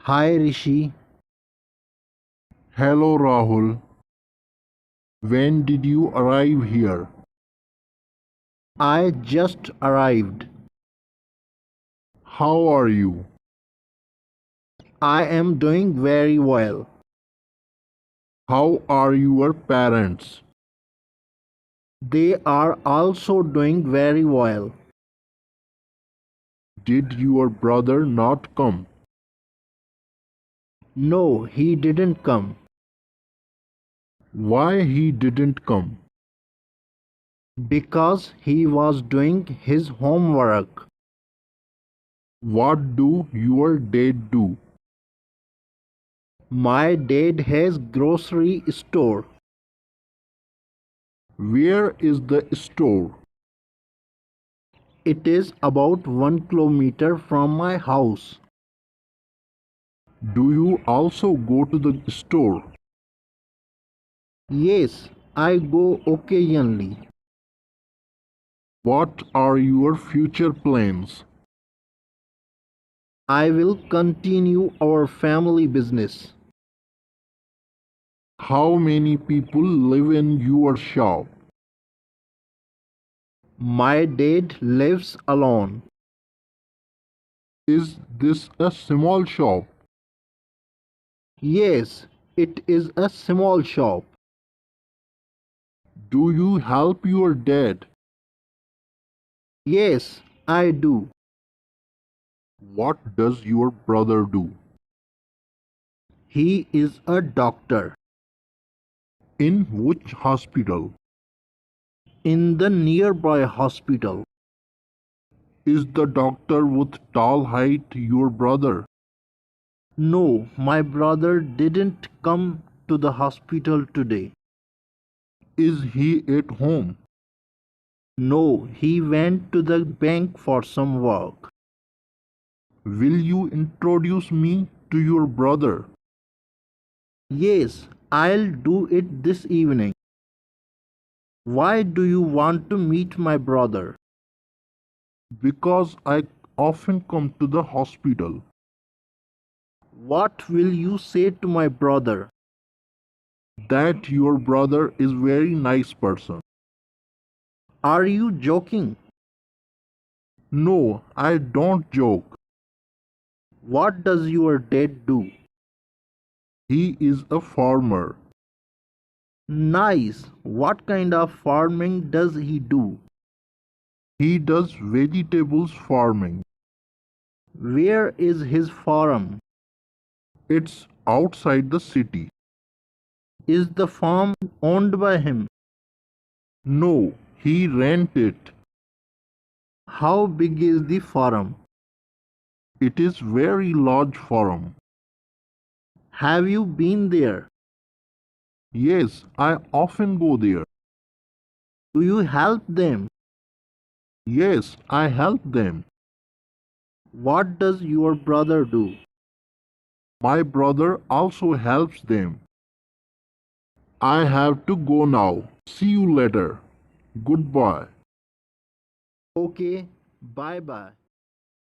Hi Rishi, Hello Rahul, when did you arrive here? I just arrived. How are you? I am doing very well. How are your parents? They are also doing very well. Did your brother not come? No, he didn't come Why he didn't come? because he was doing his homework. What do your dad do? My dad has grocery store. Where is the store? It is about 1 kilometer from my house. Do you also go to the store? Yes, I go occasionally. What are your future plans? I will continue our family business. How many people live in your shop? My dad lives alone. Is this a small shop? Yes, it is a small shop. Do you help your dad? Yes, I do. What does your brother do? He is a doctor In which hospital? in the nearby hospital. Is the doctor with tall height your brother? No, my brother didn't come to the hospital today. Is he at home? No, he went to the bank for some work. Will you introduce me to your brother? Yes, I'll do it this evening. Why do you want to meet my brother? Because I often come to the hospital. What will you say to my brother? That your brother is very nice person. Are you joking? No, I don't joke. What does your dad do? He is a farmer. Nice. What kind of farming does he do? He does vegetables farming. Where is his farm? It's outside the city. Is the farm owned by him? No, he rent it. How big is the farm? It is very large farm. Have you been there? Yes, I often go there. Do you help them? Yes, I help them. What does your brother do? My brother also helps them. I have to go now. See you later. Goodbye. Okay, bye bye.